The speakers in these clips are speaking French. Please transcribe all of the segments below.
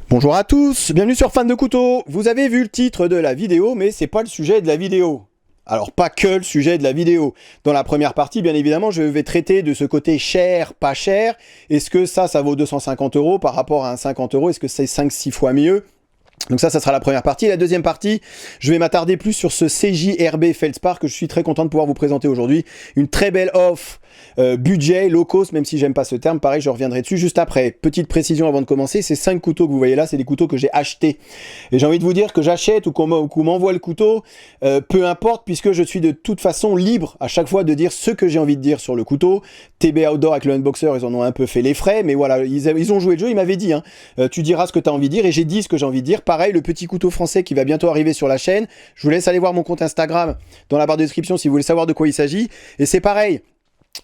Bonjour à tous, bienvenue sur Fan de Couteau. Vous avez vu le titre de la vidéo, mais c'est pas le sujet de la vidéo. Alors pas que le sujet de la vidéo. Dans la première partie, bien évidemment, je vais traiter de ce côté cher, pas cher. Est-ce que ça vaut 250 € par rapport à un 50 €? Est-ce que c'est 5-6 fois mieux? Donc ça sera la première partie. La deuxième partie, je vais m'attarder plus sur ce CJRB Feldspar que je suis très content de pouvoir vous présenter aujourd'hui. Une très belle offre, budget, low cost, même si j'aime pas ce terme. Pareil, je reviendrai dessus juste après. Petite précision avant de commencer, ces 5 couteaux que vous voyez là, c'est des couteaux que j'ai achetés. Et j'ai envie de vous dire que j'achète ou qu'on m'envoie le couteau, peu importe, puisque je suis de toute façon libre à chaque fois de dire ce que j'ai envie de dire sur le couteau. TB Outdoor avec le Unboxer, ils en ont un peu fait les frais, mais voilà, ils ont joué le jeu, ils m'avaient dit, tu diras ce que tu as envie de dire, et j'ai dit ce que j'ai envie de dire. Pareil, le petit couteau français qui va bientôt arriver sur la chaîne. Je vous laisse aller voir mon compte Instagram dans la barre de description si vous voulez savoir de quoi il s'agit. Et c'est pareil.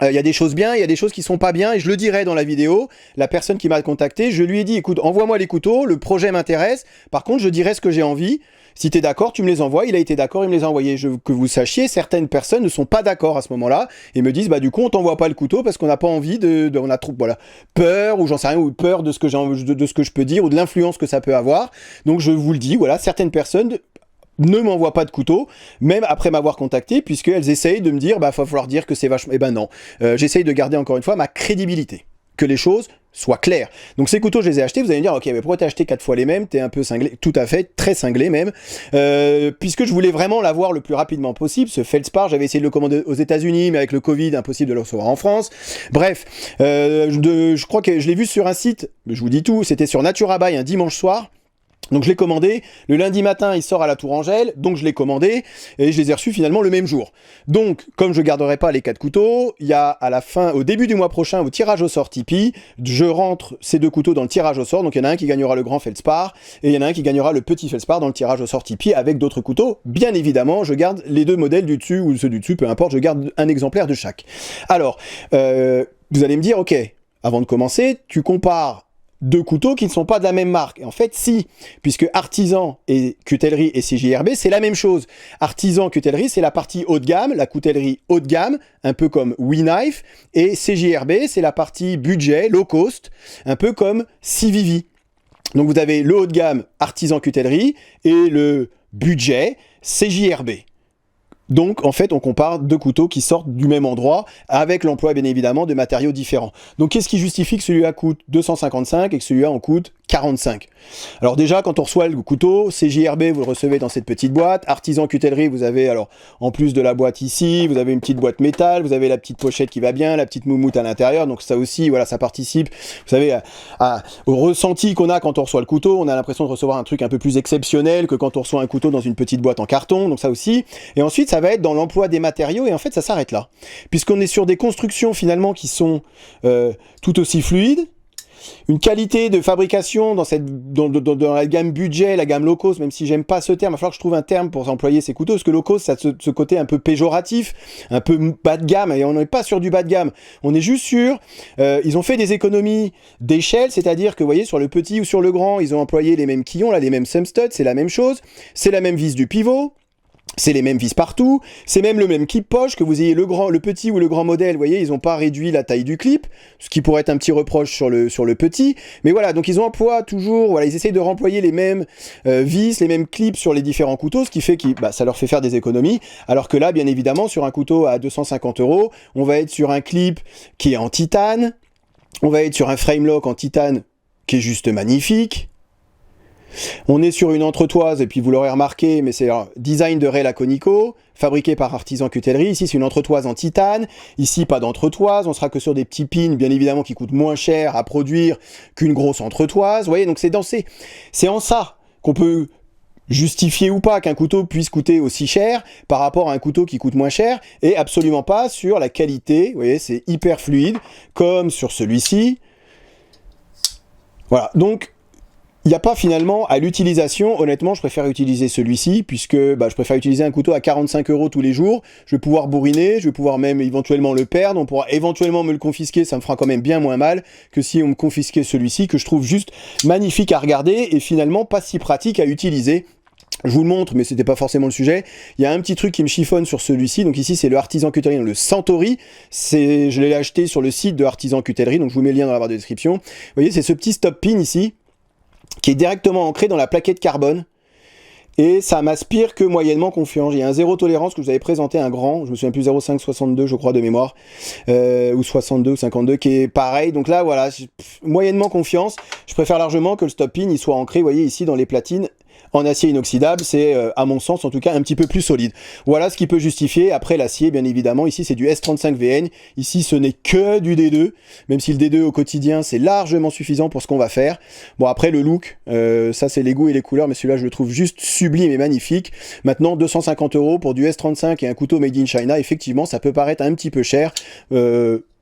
Il y a des choses bien, il y a des choses qui sont pas bien, et je le dirai dans la vidéo. La personne qui m'a contacté, je lui ai dit, écoute, envoie-moi les couteaux, le projet m'intéresse. Par contre, je dirai ce que j'ai envie. Si tu es d'accord, tu me les envoies. Il a été d'accord, il me les a envoyés. Que vous sachiez, certaines personnes ne sont pas d'accord à ce moment-là et me disent, bah du coup, on t'envoie pas le couteau parce qu'on n'a pas envie on a trop, voilà, peur ou j'en sais rien, ou peur de ce que de ce que je peux dire ou de l'influence que ça peut avoir. Donc je vous le dis, voilà, certaines personnes ne m'envoient pas de couteau, même après m'avoir contacté, puisqu'elles essayent de me dire, bah, va falloir dire que c'est vachement... Eh ben non, j'essaye de garder encore une fois ma crédibilité, que les choses soient claires. Donc ces couteaux, je les ai achetés, vous allez me dire, ok, mais pourquoi t'as acheté 4 fois les mêmes? T'es un peu cinglé. Tout à fait, très cinglé même, puisque je voulais vraiment l'avoir le plus rapidement possible. Ce Feldspar, j'avais essayé de le commander aux États-Unis, mais avec le Covid, impossible de le recevoir en France. Bref, je crois que je l'ai vu sur un site, je vous dis tout, c'était sur Naturabuy un dimanche soir. Donc je l'ai commandé, le lundi matin il sort à la Tourangelle, donc je l'ai commandé et je les ai reçus finalement le même jour. Donc comme je garderai pas les 4 couteaux, il y a à la fin, au début du mois prochain, au tirage au sort Tipeee, je rentre ces 2 couteaux dans le tirage au sort, donc il y en a un qui gagnera le grand Feldspar et il y en a un qui gagnera le petit Feldspar dans le tirage au sort Tipeee avec d'autres couteaux. Bien évidemment, je garde les 2 modèles du dessus ou ceux du dessus, peu importe, je garde un exemplaire de chaque. Alors, vous allez me dire, ok, avant de commencer, tu compares 2 couteaux qui ne sont pas de la même marque. Et en fait, si, puisque Artisan et Cutellerie et CJRB, c'est la même chose. Artisan, Cutellerie, c'est la partie haut de gamme, la coutellerie haut de gamme, un peu comme WeKnife, et CJRB, c'est la partie budget, low cost, un peu comme Civivi. Donc vous avez le haut de gamme Artisan Cutellerie et le budget CJRB. Donc, en fait, on compare 2 couteaux qui sortent du même endroit avec l'emploi, bien évidemment, de matériaux différents. Donc, qu'est-ce qui justifie que celui-là coûte 255 et que celui-là en coûte 45? Alors déjà, quand on reçoit le couteau, CJRB, vous le recevez dans cette petite boîte. Artisan Cutellerie, vous avez, alors, en plus de la boîte ici, vous avez une petite boîte métal, vous avez la petite pochette qui va bien, la petite moumoute à l'intérieur. Donc, ça aussi, voilà, ça participe, vous savez, au ressenti qu'on a quand on reçoit le couteau. On a l'impression de recevoir un truc un peu plus exceptionnel que quand on reçoit un couteau dans une petite boîte en carton. Donc, ça aussi. Et ensuite, ça va être dans l'emploi des matériaux et en fait ça s'arrête là puisqu'on est sur des constructions finalement qui sont tout aussi fluides, une qualité de fabrication dans la gamme budget, la gamme low cost, même si j'aime pas ce terme, il va falloir que je trouve un terme pour employer ces couteaux, parce que low cost ça a ce côté un peu péjoratif, un peu bas de gamme, et on n'est pas sur du bas de gamme, on est juste sur, ils ont fait des économies d'échelle, c'est-à-dire que vous voyez sur le petit ou sur le grand, ils ont employé les mêmes quillons, là les mêmes sumstuds, c'est la même chose, c'est la même vis du pivot, c'est les mêmes vis partout, c'est même le même clip poche, que vous ayez le petit ou le grand modèle, vous voyez, ils n'ont pas réduit la taille du clip, ce qui pourrait être un petit reproche sur le petit, mais voilà, donc ils emploient toujours, voilà, ils essayent de remployer les mêmes vis, les mêmes clips sur les différents couteaux, ce qui fait que ça leur fait faire des économies, alors que là, bien évidemment, sur un couteau à 250 €, on va être sur un clip qui est en titane, on va être sur un frame lock en titane qui est juste magnifique. On est sur une entretoise, et puis vous l'aurez remarqué, mais c'est un design de Ray Laconico, fabriqué par Artisan Cutellerie. Ici, c'est une entretoise en titane. Ici, pas d'entretoise. On sera que sur des petits pins, bien évidemment, qui coûtent moins cher à produire qu'une grosse entretoise. Vous voyez, donc c'est en ça qu'on peut justifier ou pas qu'un couteau puisse coûter aussi cher par rapport à un couteau qui coûte moins cher, et absolument pas sur la qualité. Vous voyez, c'est hyper fluide, comme sur celui-ci. Voilà, donc il n'y a pas finalement à l'utilisation, honnêtement je préfère utiliser celui-ci puisque je préfère utiliser un couteau à 45 € tous les jours, je vais pouvoir bourriner, je vais pouvoir même éventuellement le perdre, on pourra éventuellement me le confisquer, ça me fera quand même bien moins mal que si on me confisquait celui-ci que je trouve juste magnifique à regarder et finalement pas si pratique à utiliser. Je vous le montre, mais c'était pas forcément le sujet. Il y a un petit truc qui me chiffonne sur celui-ci. Donc ici, c'est le Artisan Cutellerie, le Centauri. Je l'ai acheté sur le site de Artisan Cutellerie, donc je vous mets le lien dans la barre de description. Vous voyez, c'est ce petit stop pin ici, qui est directement ancré dans la plaquette carbone. Et ça m'aspire que moyennement confiant. Il y a un zéro tolérance que je vous avais présenté, un grand, je me souviens plus, 0,562 je crois de mémoire, ou 62 ou 52, qui est pareil. Donc là, voilà, moyennement confiance. Je préfère largement que le stop pin il soit ancré, vous voyez ici dans les platines, en acier inoxydable, c'est à mon sens en tout cas un petit peu plus solide. Voilà ce qui peut justifier. Après l'acier, bien évidemment, ici c'est du S35VN, ici ce n'est que du D2, même si le D2 au quotidien c'est largement suffisant pour ce qu'on va faire. Bon après le look, ça c'est les goûts et les couleurs, mais celui-là je le trouve juste sublime et magnifique. Maintenant 250 € pour du S35 et un couteau made in China, effectivement ça peut paraître un petit peu cher.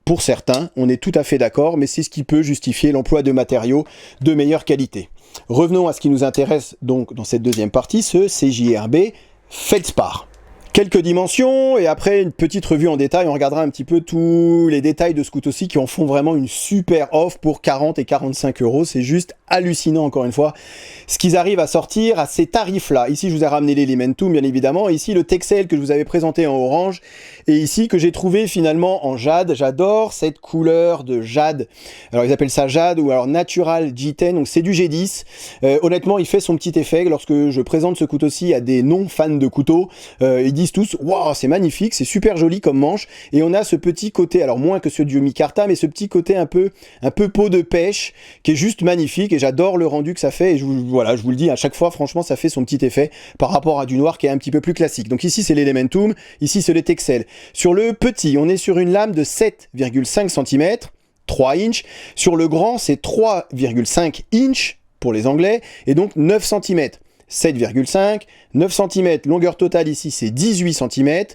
Pour certains, on est tout à fait d'accord, mais c'est ce qui peut justifier l'emploi de matériaux de meilleure qualité. Revenons à ce qui nous intéresse donc dans cette deuxième partie, ce CJRB Feldspar. Quelques dimensions et après une petite revue en détail, on regardera un petit peu tous les détails de ce couteau-ci qui en font vraiment une super offre pour 40 et 45 €. C'est juste hallucinant encore une fois ce qu'ils arrivent à sortir à ces tarifs-là. Ici je vous ai ramené l'Elementum bien évidemment, ici le Texel que je vous avais présenté en orange et ici que j'ai trouvé finalement en jade. J'adore cette couleur de jade. Alors ils appellent ça jade ou alors Natural G10, donc c'est du G10. Honnêtement il fait son petit effet lorsque je présente ce couteau-ci à des non-fans de couteaux. Ils disent tous waouh c'est magnifique, c'est super joli comme manche et on a ce petit côté, alors moins que ce du micarta, mais ce petit côté un peu peau de pêche qui est juste magnifique et j'adore le rendu que ça fait et je vous le dis à chaque fois, franchement ça fait son petit effet par rapport à du noir qui est un petit peu plus classique. Donc ici c'est l'Elementum, ici c'est le Texel. Sur le petit on est sur une lame de 7,5 cm, 3 inches, sur le grand c'est 3,5 inches pour les anglais et donc 9 cm. 7,5, 9 cm, longueur totale ici c'est 18 cm,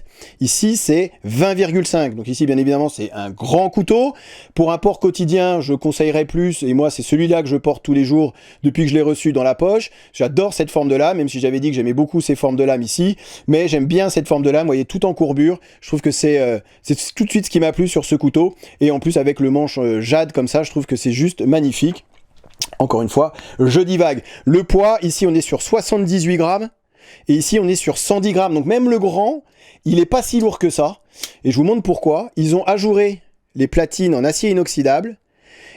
ici c'est 20,5. Donc ici bien évidemment c'est un grand couteau. Pour un port quotidien je conseillerais plus, et moi c'est celui-là que je porte tous les jours depuis que je l'ai reçu dans la poche. J'adore cette forme de lame, même si j'avais dit que j'aimais beaucoup ces formes de lame ici, mais j'aime bien cette forme de lame, vous voyez tout en courbure. Je trouve que c'est tout de suite ce qui m'a plu sur ce couteau, et en plus avec le manche jade comme ça, je trouve que c'est juste magnifique. Encore une fois, je divague. Le poids, ici on est sur 78 grammes et ici on est sur 110 grammes. Donc même le grand, il n'est pas si lourd que ça. Et je vous montre pourquoi. Ils ont ajouré les platines en acier inoxydable.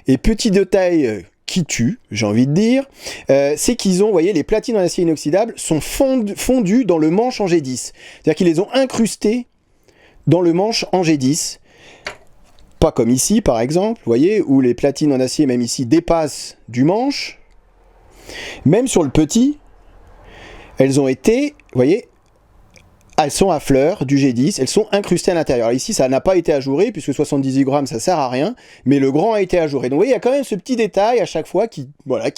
Et petit détail qui tue, j'ai envie de dire, c'est qu'ils ont, vous voyez, les platines en acier inoxydable sont fondues dans le manche en G10. C'est-à-dire qu'ils les ont incrustées dans le manche en G10. Pas comme ici par exemple, vous voyez, où les platines en acier, même ici, dépassent du manche. Même sur le petit, elles ont été, vous voyez, elles sont à fleur du G10, elles sont incrustées à l'intérieur. Alors ici, ça n'a pas été ajouré, puisque 78 grammes, ça sert à rien, mais le grand a été ajouré. Donc vous voyez, il y a quand même ce petit détail à chaque fois qui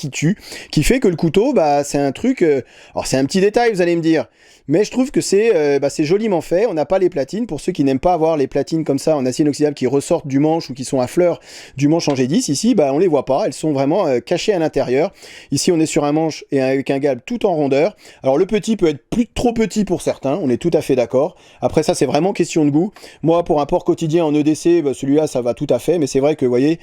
tue, qui fait que le couteau, bah, c'est un truc... alors c'est un petit détail, vous allez me dire, mais je trouve que c'est joliment fait. On n'a pas les platines, pour ceux qui n'aiment pas avoir les platines comme ça en acier inoxydable qui ressortent du manche ou qui sont à fleur du manche en G10, ici, bah, on les voit pas, elles sont vraiment cachées à l'intérieur. Ici, on est sur un manche et avec un galbe tout en rondeur. Alors le petit peut être trop petit pour certains, on est tout à fait d'accord. Après ça, c'est vraiment question de goût. Moi, pour un port quotidien en EDC, bah, celui-là, ça va tout à fait, mais c'est vrai que, vous voyez,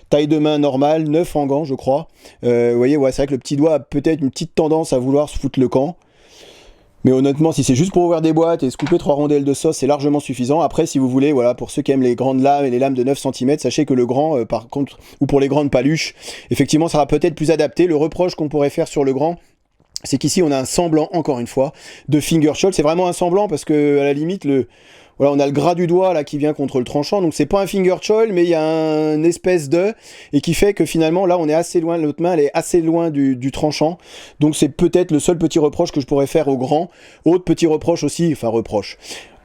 taille de main normale, 9 en gants, je crois. Vous voyez, ouais, c'est vrai que le petit doigt a peut-être une petite tendance à vouloir se foutre le camp. Mais honnêtement, si c'est juste pour ouvrir des boîtes et se couper 3 rondelles de sauce, c'est largement suffisant. Après, si vous voulez, voilà, pour ceux qui aiment les grandes lames et les lames de 9 cm, sachez que le grand, par contre, ou pour les grandes paluches, effectivement, ça sera peut-être plus adapté. Le reproche qu'on pourrait faire sur le grand, c'est qu'ici, on a un semblant, encore une fois, de finger choil. C'est vraiment un semblant parce que, à la limite, voilà, on a le gras du doigt là qui vient contre le tranchant, donc c'est pas un finger choil, mais il y a une espèce de, et qui fait que finalement là on est assez loin, l'autre main elle est assez loin du tranchant, donc c'est peut-être le seul petit reproche que je pourrais faire au grand. Autre petit reproche aussi, enfin reproche.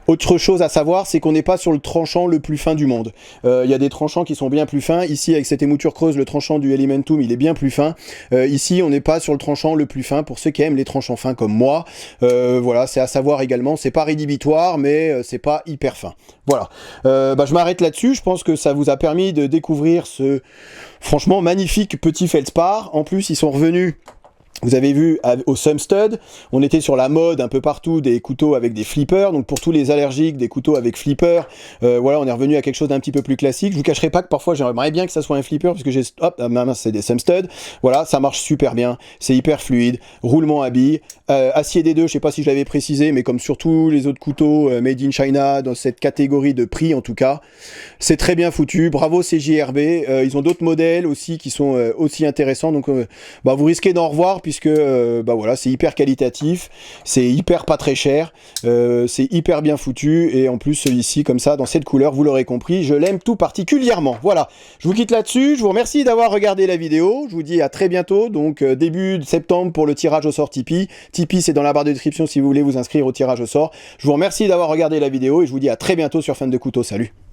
Autre chose à savoir, c'est qu'on n'est pas sur le tranchant le plus fin du monde. Il y a des tranchants qui sont bien plus fins. Ici, avec cette émouture creuse, le tranchant du Elementum, il est bien plus fin. Ici, on n'est pas sur le tranchant le plus fin pour ceux qui aiment les tranchants fins comme moi. Voilà, c'est à savoir également. C'est pas rédhibitoire, mais c'est pas hyper fin. Voilà. Je m'arrête là-dessus. Je pense que ça vous a permis de découvrir ce, franchement, magnifique petit Feldspar. En plus, ils sont revenus Vous avez vu au Sumstud, on était sur la mode un peu partout des couteaux avec des flippers. Donc pour tous les allergiques, des couteaux avec flipper, voilà, on est revenu à quelque chose d'un petit peu plus classique. Je vous cacherai pas que parfois j'aimerais bien que ça soit un flipper, puisque j'ai, hop, c'est des Sumstud. Voilà, ça marche super bien, c'est hyper fluide, roulement à billes, acier D2, je sais pas si je l'avais précisé, mais comme sur tous les autres couteaux made in China, dans cette catégorie de prix en tout cas, c'est très bien foutu. Bravo CJRB, ils ont d'autres modèles aussi qui sont aussi intéressants. Donc bah, vous risquez d'en revoir, puisque bah voilà, c'est hyper qualitatif, c'est hyper pas très cher, c'est hyper bien foutu, et en plus celui-ci comme ça dans cette couleur, vous l'aurez compris, je l'aime tout particulièrement. Voilà, je vous quitte là-dessus, je vous remercie d'avoir regardé la vidéo, je vous dis à très bientôt, donc début septembre pour le tirage au sort Tipeee. Tipeee, c'est dans la barre de description si vous voulez vous inscrire au tirage au sort. Je vous remercie d'avoir regardé la vidéo et je vous dis à très bientôt sur Fan de Couteau. Salut.